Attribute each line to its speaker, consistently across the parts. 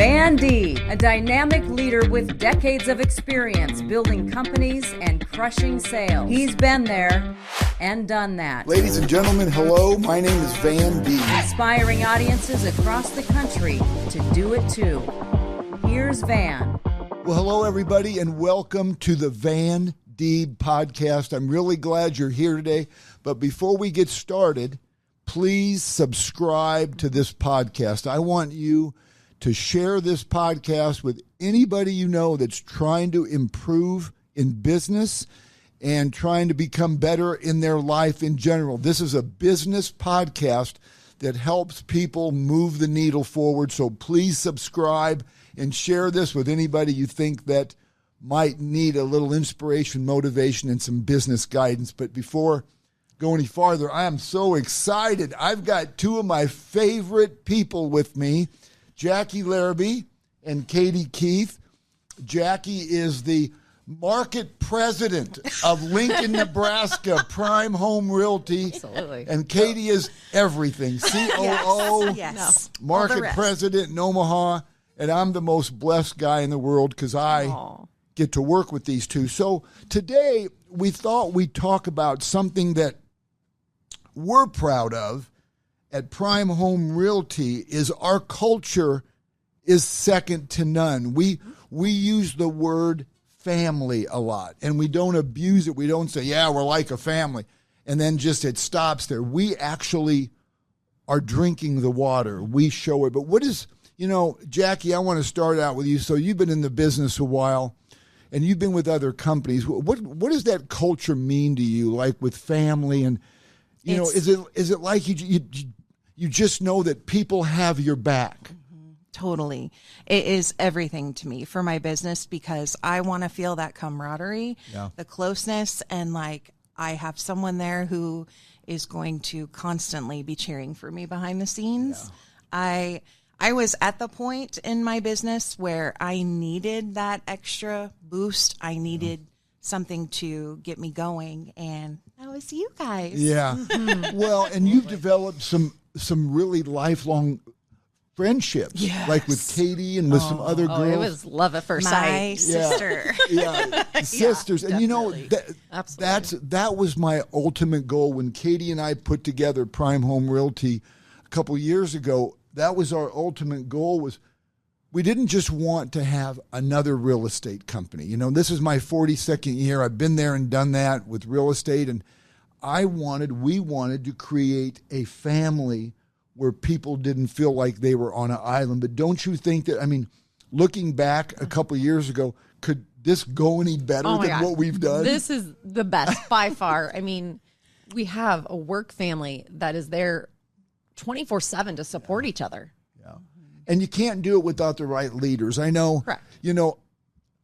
Speaker 1: Van Deeb, a dynamic leader with decades of experience building companies and crushing sales. He's been there and done that.
Speaker 2: Ladies and gentlemen, hello. My name is Van Deeb.
Speaker 1: Inspiring audiences across the country to do it too. Here's Van.
Speaker 2: Well, hello, everybody, and welcome to the Van Deeb podcast. I'm really glad you're here today. But before we get started, please subscribe to this podcast. I want you to share this podcast with anybody you know that's trying to improve in business and trying to become better in their life in general. This is a business podcast that helps people move the needle forward. So please subscribe and share this with anybody you think that might need a little inspiration, motivation, and some business guidance. But before go any farther, I am so excited. I've got two of my favorite people with me, Jacque Larabee and Katie Keith. Jacque is the market president of Lincoln, Nebraska, Prime Home Realty.
Speaker 3: Absolutely.
Speaker 2: And Katie is everything. COO,
Speaker 3: Yes.
Speaker 2: market president in Omaha. And I'm the most blessed guy in the world because I get to work with these two. So today we thought we'd talk about something that we're proud of at Prime Home Realty is our culture is second to none. We use the word family a lot, and we don't abuse it. We don't say, yeah, we're like a family, and then just it stops there. We actually are drinking the water. We show it. But what is, Jacque, I want to start out with you. So you've been in the business a while, and you've been with other companies. What does that culture mean to you, like with family? And, is it like you just know that people have your back?
Speaker 3: Totally. It is everything to me for my business because I want to feel that camaraderie, the closeness, and like I have someone there who is going to constantly be cheering for me behind the scenes. Yeah. I was at the point in my business where I needed that extra boost. I needed something to get me going, and that was you guys.
Speaker 2: Yeah. Well, and you've developed some really lifelong friendships, like with Katie and with some other girls.
Speaker 4: It was love at first sight.
Speaker 3: My sister.
Speaker 2: Sisters. And
Speaker 3: Absolutely.
Speaker 2: that was my ultimate goal when Katie and I put together Prime Home Realty a couple years ago. That was our ultimate goal. Was we didn't just want to have another real estate company. This is my 42nd year. I've been there and done that with real estate, and we wanted to create a family where people didn't feel like they were on an island. But don't you think that, looking back a couple of years ago, could this go any better than what we've done?
Speaker 4: This is the best by far. We have a work family that is there 24/7 to support each other.
Speaker 2: Yeah. And you can't do it without the right leaders. I know,
Speaker 4: correct.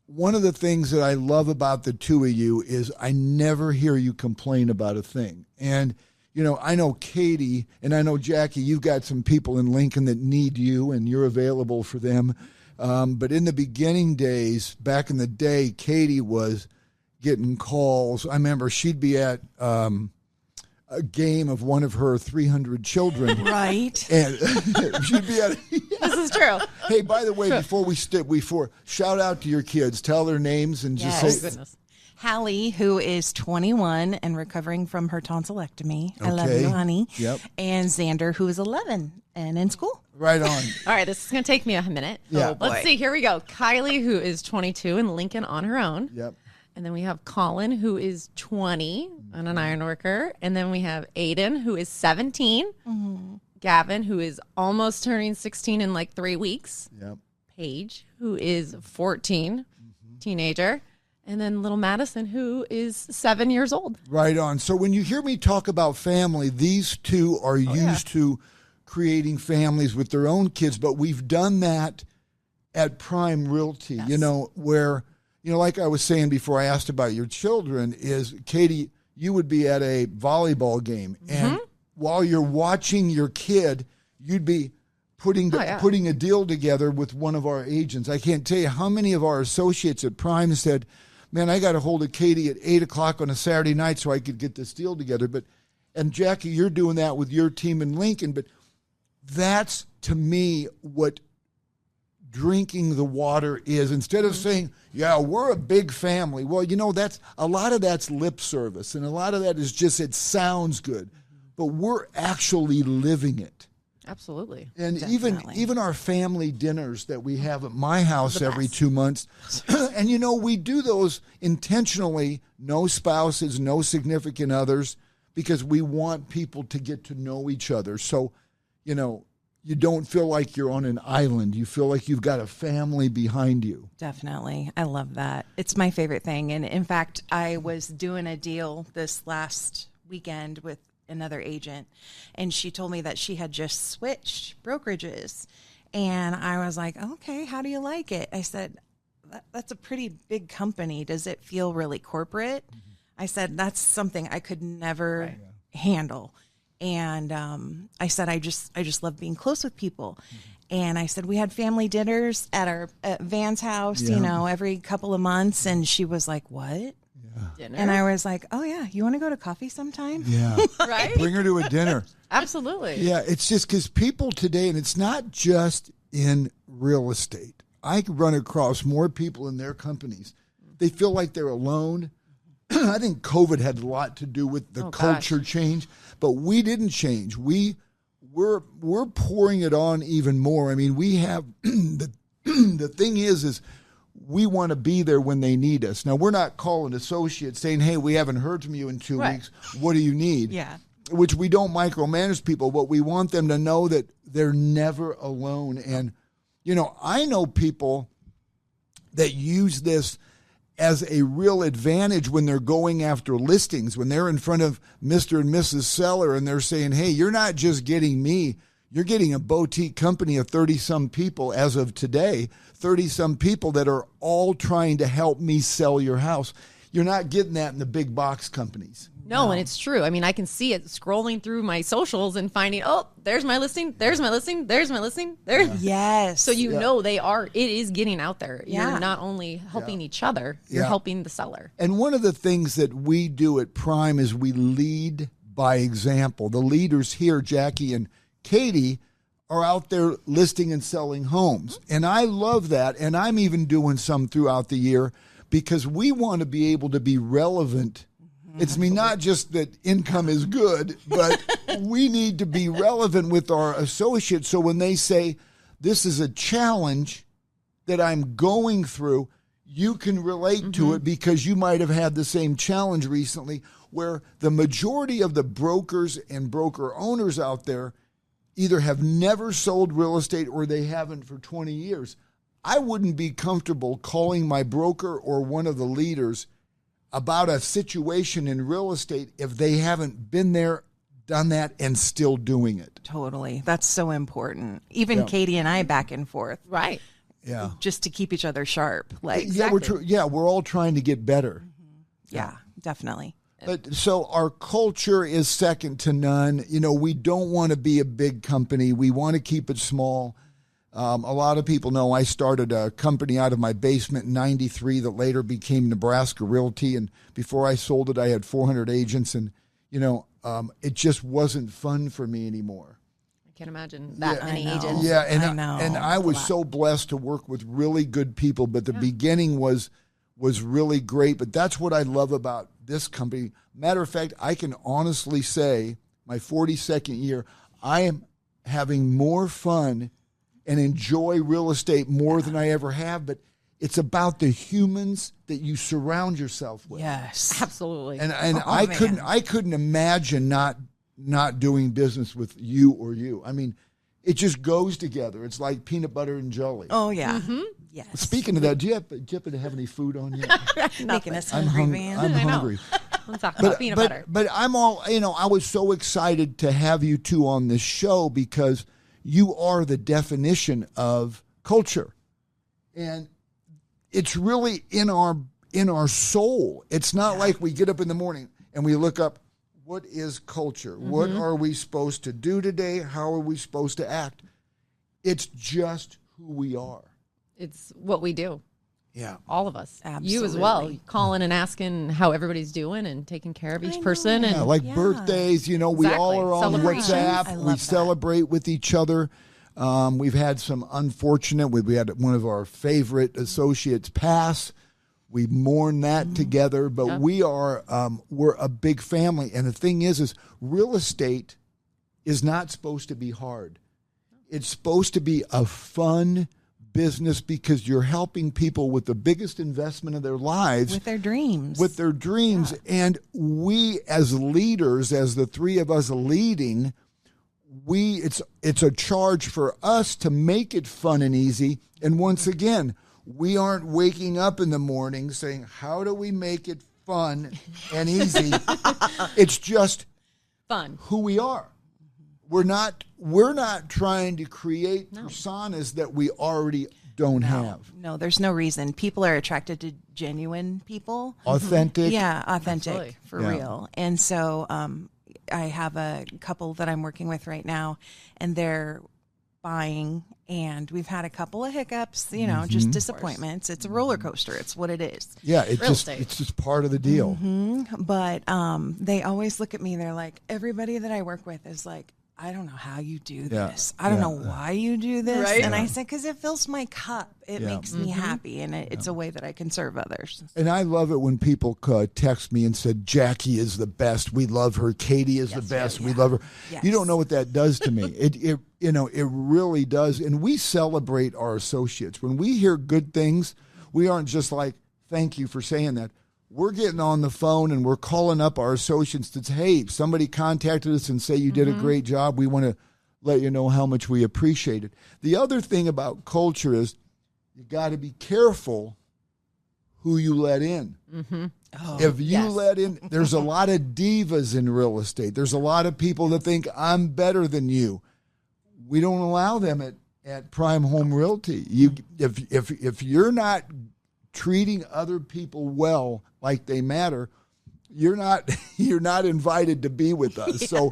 Speaker 2: One of the things that I love about the two of you is I never hear you complain about a thing. And, I know Katie and I know Jacque, you've got some people in Lincoln that need you and you're available for them. But in the beginning days, back in the day, Katie was getting calls. I remember she'd be at a game of one of her 300 children.
Speaker 3: Right.
Speaker 2: And she'd be at
Speaker 4: This is true.
Speaker 2: Hey, by the way, before shout out to your kids. Tell their names and just say.
Speaker 4: Oh, goodness.
Speaker 3: Hallie, who is 21 and recovering from her tonsillectomy. I love you, honey.
Speaker 2: Yep.
Speaker 3: And Xander, who is 11 and in school.
Speaker 2: Right on.
Speaker 4: All right, this is going to take me a minute.
Speaker 2: Yeah.
Speaker 4: Let's see. Here we go. Kylie, who is 22 in Lincoln on her own.
Speaker 2: Yep.
Speaker 4: And then we have Colin, who is 20 and an iron worker. And then we have Aiden, who is 17. Mm-hmm. Gavin, who is almost turning 16 in like 3 weeks.
Speaker 2: Yep.
Speaker 4: Paige, who is 14, teenager. And then little Madison, who is 7 years old.
Speaker 2: Right on. So when you hear me talk about family, these two are used to creating families with their own kids. But we've done that at Prime Realty, where, like I was saying before I asked about your children, is Katie, you would be at a volleyball game. And while you're watching your kid, you'd be putting a deal together with one of our agents. I can't tell you how many of our associates at Prime said, man, I got a hold of Katie at 8 o'clock on a Saturday night so I could get this deal together. And Jacque, you're doing that with your team in Lincoln. But that's, to me, what drinking the water is. Instead of saying, yeah, we're a big family. Well, that's a lot of that's lip service, and a lot of that is just it sounds good, but we're actually living it.
Speaker 4: Absolutely.
Speaker 2: And
Speaker 3: Definitely.
Speaker 2: even our family dinners that we have at my house every 2 months, and we do those intentionally, no spouses, no significant others, because we want people to get to know each other. So, you don't feel like you're on an island. You feel like you've got a family behind you.
Speaker 3: Definitely. I love that. It's my favorite thing. And in fact, I was doing a deal this last weekend with another agent, and she told me that she had just switched brokerages. And I was like, okay, how do you like it? I said, that's a pretty big company. Does it feel really corporate? I said, that's something I could never handle. And I said, I just love being close with people. And I said, we had family dinners at Van's house, every couple of months. And she was like, what? Dinner? And I was like, oh, yeah, you want to go to coffee sometime?
Speaker 2: Yeah.
Speaker 4: Right?
Speaker 2: Bring her to a dinner.
Speaker 4: Absolutely.
Speaker 2: Yeah, it's just because people today, and it's not just in real estate. I run across more people in their companies. They feel like they're alone. I think COVID had a lot to do with the culture change, but we didn't change. We're pouring it on even more. I mean, we have the thing is we want to be there when they need us. Now, we're not calling associates saying, hey, we haven't heard from you in 2 weeks. What do you need?
Speaker 3: Yeah.
Speaker 2: Which we don't micromanage people, but we want them to know that they're never alone. And, I know people that use this as a real advantage when they're going after listings, when they're in front of Mr. and Mrs. Seller and they're saying, hey, you're not just getting me, you're getting a boutique company of 30-some people as of today, 30-some people that are all trying to help me sell your house. You're not getting that in the big box companies.
Speaker 4: No, and it's true. I mean, I can see it scrolling through my socials and finding, oh, there's my listing, there's my listing, there's my listing, there's.
Speaker 3: Yes.
Speaker 4: So it is getting out there. You're not only helping each other, you're helping the seller.
Speaker 2: And one of the things that we do at Prime is we lead by example. The leaders here, Jackie and Katie, are out there listing and selling homes. And I love that. And I'm even doing some throughout the year because we want to be able to be relevant. It's not just that income is good, but we need to be relevant with our associates. So when they say, this is a challenge that I'm going through, you can relate to it because you might have had the same challenge recently, where the majority of the brokers and broker owners out there either have never sold real estate or they haven't for 20 years. I wouldn't be comfortable calling my broker or one of the leaders about a situation in real estate if they haven't been there, done that, and still doing it.
Speaker 3: Totally. That's so important. Even Katie and I back and forth.
Speaker 4: Right.
Speaker 2: Yeah.
Speaker 3: Just to keep each other sharp. Like,
Speaker 4: Exactly.
Speaker 2: We're all trying to get better.
Speaker 3: yeah, definitely.
Speaker 2: But so our culture is second to none. We don't want to be a big company. We want to keep it small. A lot of people know I started a company out of my basement in '93 that later became Nebraska Realty. And before I sold it, I had 400 agents. And, it just wasn't fun for me anymore.
Speaker 4: I can't imagine that many agents.
Speaker 2: Yeah,
Speaker 3: I know.
Speaker 2: And I was so blessed to work with really good people. But the beginning was really great. But that's what I love about this company. Matter of fact, I can honestly say my 42nd year, I am having more fun and enjoy real estate more than I ever have, but it's about the humans that you surround yourself with.
Speaker 3: Yes.
Speaker 4: Absolutely.
Speaker 2: And I couldn't imagine not doing business with you or you. I mean, it just goes together. It's like peanut butter and jelly.
Speaker 3: Oh, yeah. Yes.
Speaker 2: Speaking of that, do you happen to have any food on yet?
Speaker 3: Making us hungry, man.
Speaker 2: I'm hungry.
Speaker 4: Let's talk about peanut butter.
Speaker 2: But I'm all, I was so excited to have you two on this show because you are the definition of culture. And it's really in our soul. It's not like we get up in the morning and we look up, what is culture? What are we supposed to do today? How are we supposed to act? It's just who we are.
Speaker 4: It's what we do.
Speaker 2: Yeah.
Speaker 4: All of us.
Speaker 3: Absolutely.
Speaker 4: You as well. Calling and asking how everybody's doing and taking care of each person. And
Speaker 2: Birthdays, we all are on
Speaker 4: Celebrations.
Speaker 2: WhatsApp. We celebrate with each other. We've had some unfortunate. We had one of our favorite associates pass. We mourn that together, but we're a big family. And the thing is real estate is not supposed to be hard. It's supposed to be a fun business because you're helping people with the biggest investment of their lives.
Speaker 3: With their dreams.
Speaker 2: Yeah. And we as leaders, as the three of us leading, it's a charge for us to make it fun and easy. And once again, we aren't waking up in the morning saying, how do we make it fun and easy? It's just
Speaker 4: fun.
Speaker 2: Who we are. We're not trying to create personas that we already don't have.
Speaker 3: No, there's no reason. People are attracted to genuine people.
Speaker 2: Authentic.
Speaker 3: Yeah, authentic.
Speaker 4: Absolutely.
Speaker 3: For real. And so I have a couple that I'm working with right now, and they're buying, and we've had a couple of hiccups, just disappointments. It's a roller coaster. It's what it is.
Speaker 2: Yeah, it's just part of the deal.
Speaker 3: But they always look at me. They're like, everybody that I work with is like, I don't know how you do this. I don't know why you do this.
Speaker 4: Right?
Speaker 3: And I said, because it fills my cup. It makes me happy, and it's a way that I can serve others.
Speaker 2: And I love it when people text me and said, Jacque is the best. We love her. Katie is the best. We love her.
Speaker 3: Yes.
Speaker 2: You don't know what that does to me. It really does. And we celebrate our associates. When we hear good things, we aren't just like, thank you for saying that. We're getting on the phone and we're calling up our associates to say, hey, somebody contacted us and say you did a great job. We want to let you know how much we appreciate it. The other thing about culture is you got to be careful who you let in. If you let in, there's a lot of divas in real estate. There's a lot of people that think I'm better than you. We don't allow them at Prime Home Realty. If you're not treating other people well, like they matter, you're not invited to be with us. So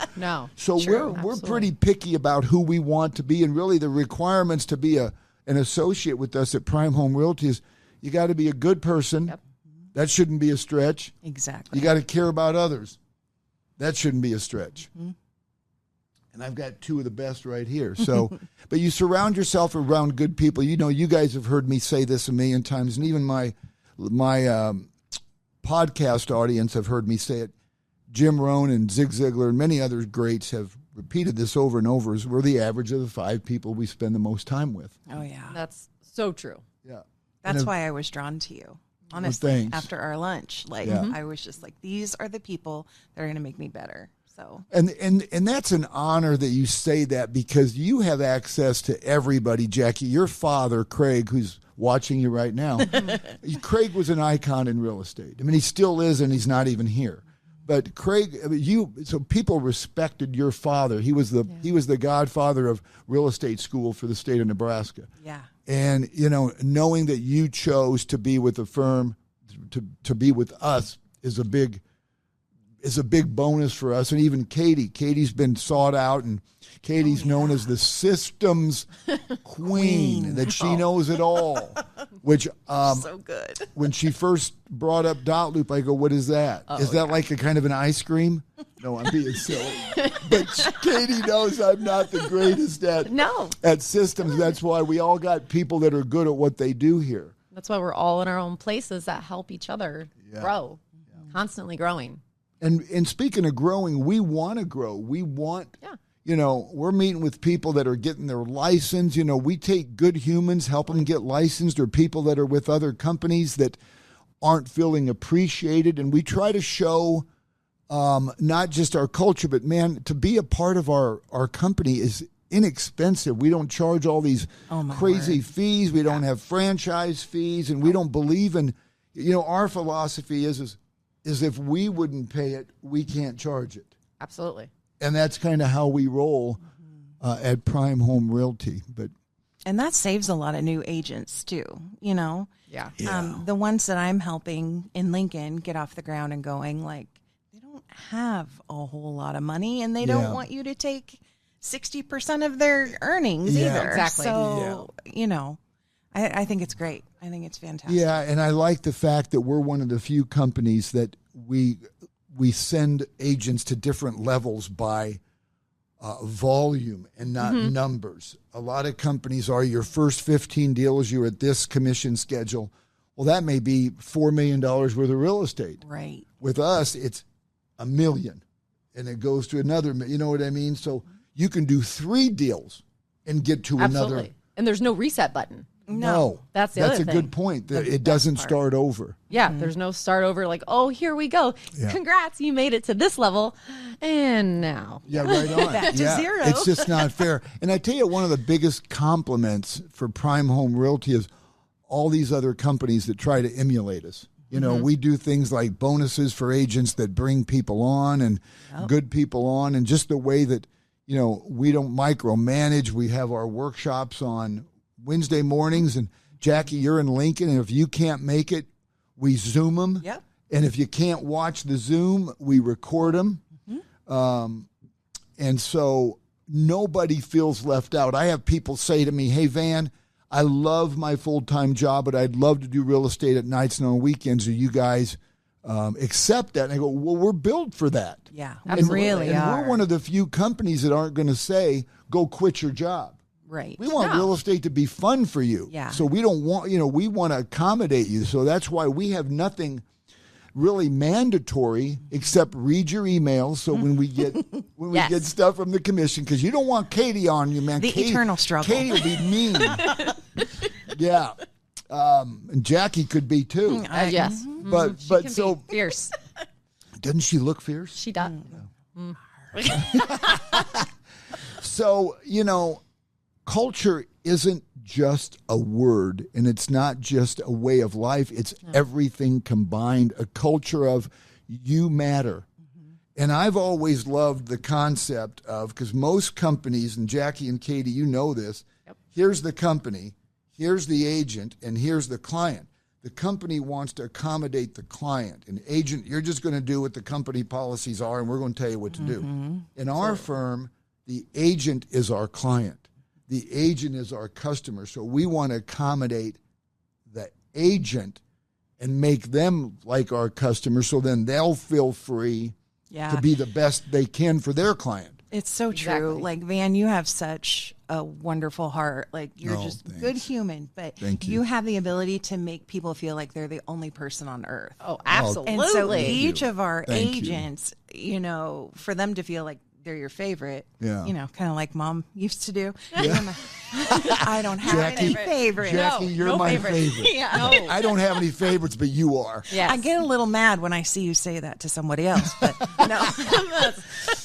Speaker 2: we're pretty picky about who we want to be, and really the requirements to be an associate with us at Prime Home Realty is you got to be a good person. Yep. That shouldn't be a stretch.
Speaker 3: Exactly.
Speaker 2: You got to care about others. That shouldn't be a stretch. And I've got two of the best right here. So, but you surround yourself around good people. You guys have heard me say this a million times, and even my podcast audience have heard me say it. Jim Rohn and Zig Ziglar and many other greats have repeated this over and over. We're the average of the 5 people we spend the most time with.
Speaker 3: Oh, yeah.
Speaker 4: That's so true.
Speaker 2: Yeah.
Speaker 3: That's why I was drawn to you. Honestly, after our lunch, I was just like, these are the people that are going to make me better. So
Speaker 2: and that's an honor that you say that, because you have access to everybody, Jacque. Your father, Craig, who's watching you right now, Craig was an icon in real estate. I mean, he still is, and he's not even here. But Craig, so people respected your father. He was the godfather of real estate school for the state of Nebraska.
Speaker 3: Yeah.
Speaker 2: And knowing that you chose to be with the firm, to be with us is a big bonus for us. And even Katie's been sought out, and Katie's known as the systems queen, that she knows it all, which
Speaker 3: so good.
Speaker 2: When she first brought up dot loop, I go, what is that? Is that like a kind of an ice cream? No, I'm being silly. But Katie knows I'm not the greatest at systems. That's why we all got people that are good at what they do here.
Speaker 4: That's why we're all in our own places that help each other grow, constantly growing.
Speaker 2: And speaking of growing, we want to grow. We want, we're meeting with people that are getting their license. We take good humans, help them get licensed, or people that are with other companies that aren't feeling appreciated. And we try to show not just our culture, but, man, to be a part of our company is inexpensive. We don't charge all these crazy fees. We don't have franchise fees, and we don't believe in, our philosophy is if we wouldn't pay it, we can't charge it.
Speaker 4: Absolutely.
Speaker 2: And that's kind of how we roll at Prime Home Realty.
Speaker 3: And that saves a lot of new agents too,
Speaker 4: Yeah.
Speaker 3: The ones that I'm helping in Lincoln get off the ground and going, like, they don't have a whole lot of money, and they don't want you to take 60% of their earnings either.
Speaker 4: Exactly.
Speaker 3: So, I think it's great. I think it's fantastic.
Speaker 2: Yeah, and I like the fact that we're one of the few companies that we send agents to different levels by volume and not numbers. A lot of companies are your first 15 deals, you're at this commission schedule. Well, that may be $4 million worth of real estate.
Speaker 3: Right.
Speaker 2: With us, it's $1 million, and it goes to another. You know what I mean? So you can do 3 deals and get to another.
Speaker 4: And there's no reset button.
Speaker 2: No.
Speaker 4: That's the other thing.
Speaker 2: That's a good point. It doesn't start over.
Speaker 4: Yeah, there's no start over like, oh, here we go.
Speaker 2: Yeah.
Speaker 4: Congrats, you made it to this level. And now.
Speaker 2: Yeah, right on.
Speaker 3: Back to zero.
Speaker 2: It's just not fair. And I tell you, one of the biggest compliments for Prime Home Realty is all these other companies that try to emulate us. You know, we do things like bonuses for agents that bring people on and good people on, and just the way that, you know, we don't micromanage. We have our workshops on Wednesday mornings, and Jacque, you're in Lincoln, and if you can't make it, we Zoom them.
Speaker 3: Yep.
Speaker 2: And if you can't watch the Zoom, we record them. And so nobody feels left out. I have people say to me, hey, Van, I love my full-time job, but I'd love to do real estate at nights and on weekends. Do you guys accept that? And I go, well, we're built for that.
Speaker 3: Yeah,
Speaker 2: And
Speaker 3: we really are.
Speaker 2: we're one of the few companies that aren't going to say, go quit your job.
Speaker 3: Right.
Speaker 2: We want real estate to be fun for you.
Speaker 3: Yeah.
Speaker 2: So we don't want, we want to accommodate you. So that's why we have nothing really mandatory except read your emails. So when we get we get stuff from the commission, because you don't want Katie on you, man.
Speaker 3: The eternal struggle.
Speaker 2: Katie will be mean. Yeah. And Jacque could be too.
Speaker 4: Yes.
Speaker 2: But
Speaker 4: Can
Speaker 2: so
Speaker 4: be fierce.
Speaker 2: doesn't she look fierce?
Speaker 4: She does.
Speaker 2: So, culture isn't just a word, and it's not just a way of life. It's everything combined, a culture of you matter. And I've always loved the concept of, because most companies, and Jacque and Katie, you know this, here's the company, here's the agent, and here's the client. The company wants to accommodate the client. An agent, you're just going to do what the company policies are, and we're going to tell you what to do. In our firm, the agent is our client. The agent is our customer. So we want to accommodate the agent and make them like our customer, so then they'll feel free to be the best they can for their client.
Speaker 3: It's so true. Like, Van, you have such a wonderful heart. Like, you're just a good human, but you have the ability to make people feel like they're the only person on earth.
Speaker 4: Oh, absolutely.
Speaker 3: And so each of our agents, for them to feel like they're your favorite, kind of like Mom used to do. Yeah. I don't have any favorites.
Speaker 2: Jacque, you're my favorite. I don't have any favorites, but you are.
Speaker 3: Yes. I get a little mad when I see you say that to somebody else, but no.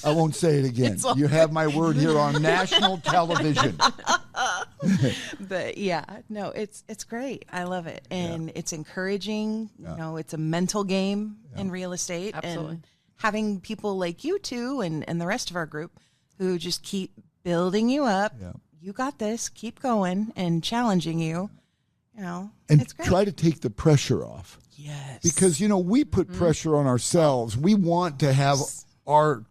Speaker 2: I won't say it again. You have my word here on national television.
Speaker 3: But it's great. I love it. And it's encouraging. It's a mental game in real estate.
Speaker 4: Absolutely.
Speaker 3: And having people like you two and the rest of our group who just keep building you up. Yeah. You got this. Keep going, and challenging you. And
Speaker 2: it's great. Try to take the pressure off.
Speaker 3: Yes.
Speaker 2: Because we put pressure on ourselves. We want to have our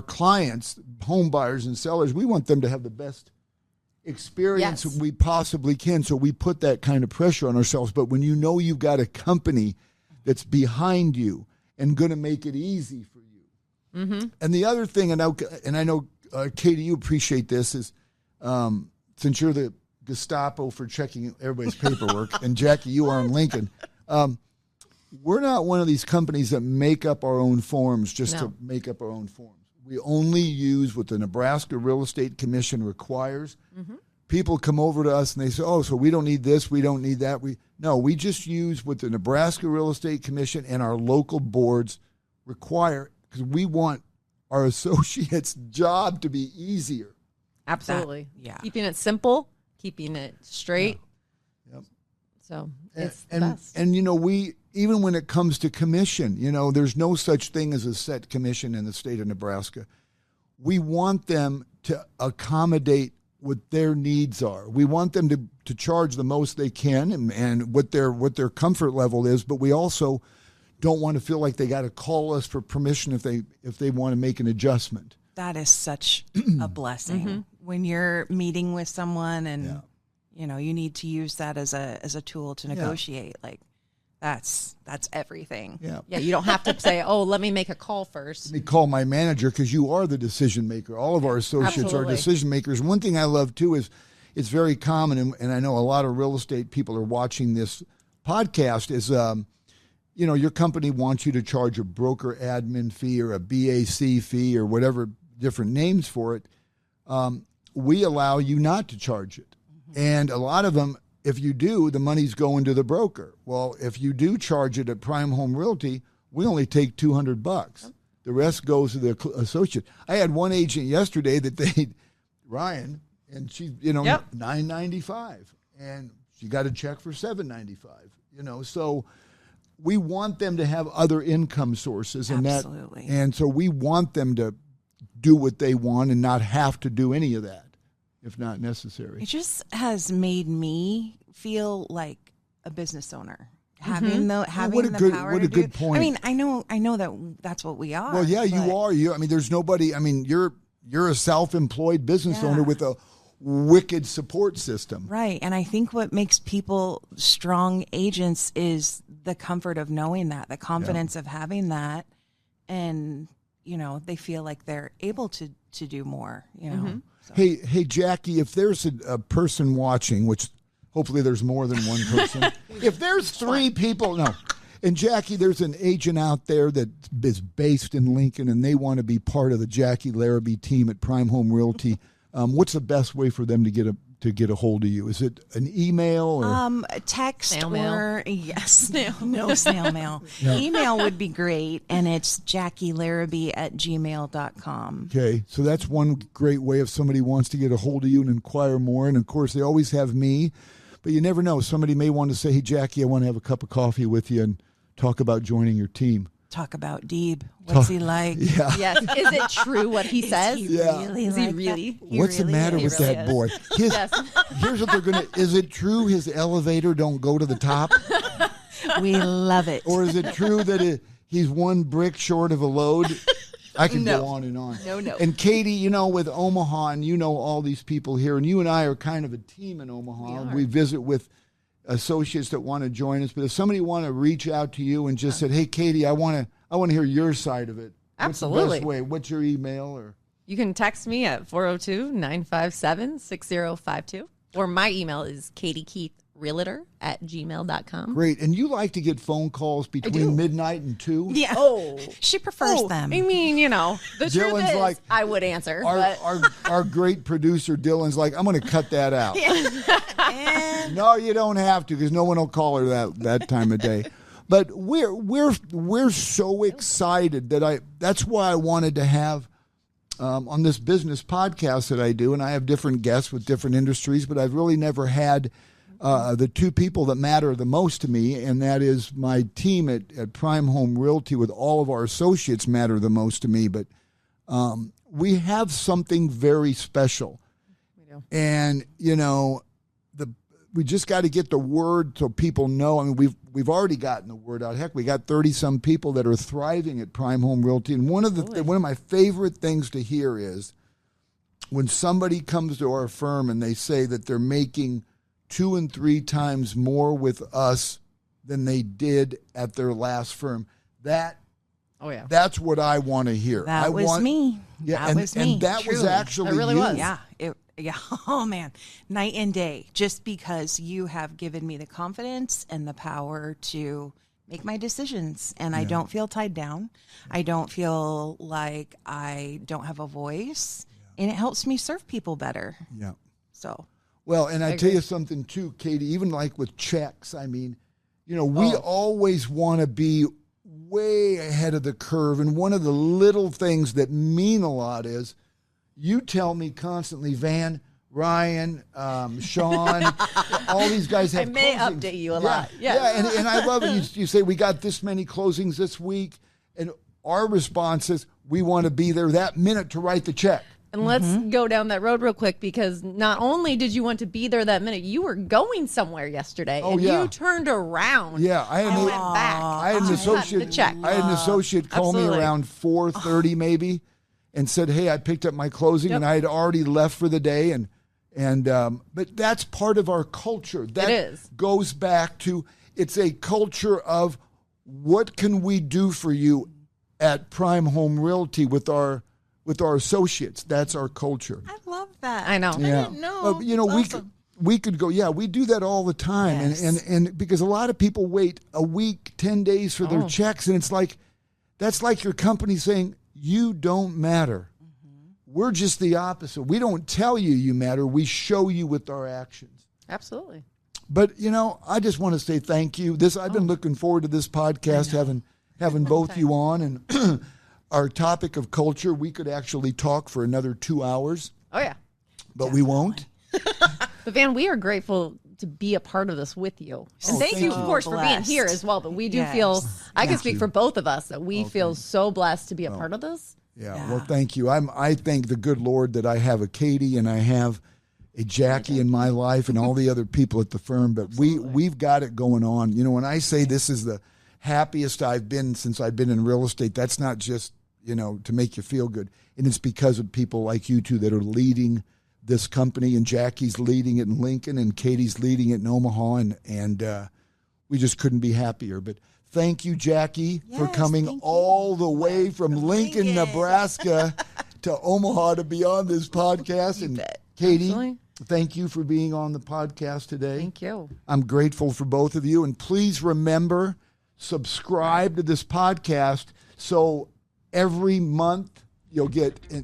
Speaker 2: clients, home buyers and sellers. We want them to have the best experience we possibly can. So we put that kind of pressure on ourselves. But when you've got a company that's behind you and going to make it easy for you. And the other thing, and I know, Katie, you appreciate this, is since you're the Gestapo for checking everybody's paperwork, and Jacque, you are in Lincoln, we're not one of these companies that make up our own forms just to make up our own forms. We only use what the Nebraska Real Estate Commission requires. People come over to us and they say, oh, so we don't need this, we don't need that. We just use what the Nebraska Real Estate Commission and our local boards require, because we want our associates' job to be easier.
Speaker 4: Absolutely. Keeping it simple, keeping it straight. So it's the best.
Speaker 2: And we, even when it comes to commission, there's no such thing as a set commission in the state of Nebraska. We want them to accommodate what their needs are. We want them to charge the most they can and what their comfort level is, but we also don't want to feel like they got to call us for permission if they want to make an adjustment.
Speaker 3: That is such a blessing when you're meeting with someone and you need to use that as a tool to negotiate. Like, That's everything.
Speaker 2: Yeah.
Speaker 4: Yeah, you don't have to say, oh, let me make a call first.
Speaker 2: Let me call my manager, because you are the decision maker. All of our associates
Speaker 4: Absolutely.
Speaker 2: are decision makers. One thing I love, too, is it's very common, and I know a lot of real estate people are watching this podcast, is, your company wants you to charge a broker admin fee or a BAC fee or whatever different names for it. We allow you not to charge it. And a lot of them, if you do, the money's going to the broker. Well, if you do charge it at Prime Home Realty, we only take $200. The rest goes to the associate. I had one agent yesterday that Ryan, and she, $9.95, and she got a check for $7.95. So we want them to have other income sources, and
Speaker 3: Absolutely.
Speaker 2: and so we want them to do what they want and not have to do any of that if not necessary.
Speaker 3: It just has made me feel like a business owner. Having the power
Speaker 2: what a
Speaker 3: to
Speaker 2: good
Speaker 3: do.
Speaker 2: point.
Speaker 3: I mean, I know that's what we are.
Speaker 2: Well, yeah, you are. There's nobody. You're a self-employed business owner with a wicked support system.
Speaker 3: Right. And I think what makes people strong agents is the comfort of knowing that, the confidence of having that, and they feel like they're able to do more. So.
Speaker 2: Hey, Jackie, if there's a person watching, which hopefully there's more than one person, if there's three people, and Jackie, there's an agent out there that is based in Lincoln, and they want to be part of the Jacque Larabee team at Prime Home Realty. What's the best way for them to get a hold of you? Is it an email or
Speaker 3: text
Speaker 4: snail mail?
Speaker 3: Or yes, no snail mail. Email would be great, and it's JacqueLarabee@gmail.com.
Speaker 2: Okay, so that's one great way if somebody wants to get a hold of you and inquire more. And of course, they always have me, but you never know. Somebody may want to say, "Hey, Jackie, I want to have a cup of coffee with you and talk about joining your team."
Speaker 3: Talk about Deeb. What's he like?
Speaker 2: Yeah.
Speaker 4: Yes. Is it true what he says?
Speaker 3: Is
Speaker 4: he really?
Speaker 2: What's the matter with
Speaker 4: really
Speaker 2: that
Speaker 4: is.
Speaker 2: boy? Here's what they're going to... Is it true his elevator don't go to the top?
Speaker 3: We love it.
Speaker 2: Or is it true that he's one brick short of a load? I can go on and on.
Speaker 3: No.
Speaker 2: And Katie, with Omaha, and all these people here, and you and I are kind of a team in Omaha. We visit with associates that want to join us. But if somebody want to reach out to you and just said, "Hey, Katie, I want to hear your side of it."
Speaker 4: Absolutely.
Speaker 2: What's the best way? What's your email? Or
Speaker 4: You can text me at 402-957-6052. Or my email is katiekeithrealtor@gmail.com.
Speaker 2: great. And you like to get phone calls between midnight and 2?
Speaker 3: Yeah.
Speaker 4: Oh.
Speaker 3: She prefers them.
Speaker 4: I mean, the truth
Speaker 2: Dylan's
Speaker 4: is,
Speaker 2: like,
Speaker 4: I would answer. but
Speaker 2: Our great producer Dylan's like, "I'm going to cut that out." No, you don't have to, because no one will call her that time of day. But we're so excited that's why I wanted to have on this business podcast that I do, and I have different guests with different industries, but I've really never had the two people that matter the most to me, and that is my team at Prime Home Realty with all of our associates matter the most to me. But we have something very special.
Speaker 4: We do.
Speaker 2: And, we just got to get the word so people know. I mean, we've already gotten the word out. Heck, we got 30-some people that are thriving at Prime Home Realty. And one of my favorite things to hear is when somebody comes to our firm and they say that they're making 2 and 3 times more with us than they did at their last firm. That's what I want to hear.
Speaker 3: That was me.
Speaker 2: Yeah,
Speaker 3: that was me.
Speaker 2: And that
Speaker 3: Truly.
Speaker 2: was actually
Speaker 4: It really
Speaker 2: you.
Speaker 4: was.
Speaker 3: Yeah. Yeah. Oh, man. Night and day. Just because you have given me the confidence and the power to make my decisions. And I don't feel tied down. I don't feel like I don't have a voice. And it helps me serve people better.
Speaker 2: Yeah.
Speaker 3: So.
Speaker 2: Well, and I tell you something, too, Katie, even like with checks, I mean, we always want to be way ahead of the curve. And one of the little things that mean a lot is you tell me constantly, Van, Ryan, Sean, all these guys have
Speaker 4: I may
Speaker 2: closings.
Speaker 4: update you a lot.
Speaker 2: Yeah, and I love it. You say, we got this many closings this week, and our response is, we want to be there that minute to write the check.
Speaker 4: And let's go down that road real quick, because not only did you want to be there that minute, you were going somewhere yesterday, and you turned around.
Speaker 2: Yeah, I
Speaker 4: went back.
Speaker 2: I had an associate.
Speaker 4: The check.
Speaker 2: I had an associate call me around 4:30 maybe, and said, "Hey, I picked up my closing, and I had already left for the day." And but that's part of our culture. That
Speaker 4: is.
Speaker 2: goes back to it's a culture of what can we do for you at Prime Home Realty with our associates. That's our culture.
Speaker 3: I love that.
Speaker 4: I know.
Speaker 2: Yeah.
Speaker 3: I didn't know.
Speaker 2: You know, we could go, yeah, we do that all the time.
Speaker 3: Yes.
Speaker 2: And because a lot of people wait a week, 10 days for their checks. And it's like, that's like your company saying, you don't matter. We're just the opposite. We don't tell you you matter. We show you with our actions.
Speaker 4: Absolutely.
Speaker 2: But, you know, I just want to say thank you. I've been looking forward to this podcast, having both you on. And our topic of culture, we could actually talk for another 2 hours.
Speaker 4: Oh, yeah.
Speaker 2: But we won't.
Speaker 4: But Van, we are grateful to be a part of this with you. And thank you, of course, for being here as well. But we do feel, I can speak for both of us, that we feel so blessed to be a part of this.
Speaker 2: Yeah, well, thank you. I thank the good Lord that I have a Katie and I have a Jackie in my life and all the other people at the firm. But we've got it going on. You know, when I say this is the happiest I've been since I've been in real estate, that's not just, you know, to make you feel good. And it's because of people like you two that are leading this company, and Jackie's leading it in Lincoln and Katie's leading it in Omaha. And we just couldn't be happier. But thank you, Jackie, for coming all the way from Lincoln, Nebraska to Omaha to be on this podcast. And Katie, thank you for being on the podcast today.
Speaker 4: Thank you.
Speaker 2: I'm grateful for both of you. And please remember, subscribe to this podcast so every month you'll get a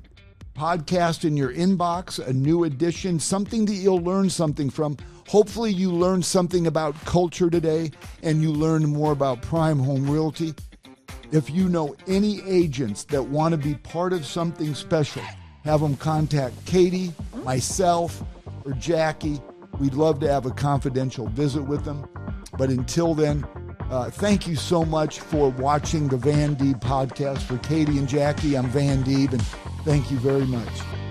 Speaker 2: podcast in your inbox, a new edition, something that you'll learn something from. Hopefully you learned something about culture today and you learned more about Prime Home Realty. If you know any agents that want to be part of something special, have them contact Katie, myself, or Jackie. We'd love to have a confidential visit with them. But until then, thank you so much for watching the Van Deeb podcast. For Katie and Jackie, I'm Van Deeb, and thank you very much.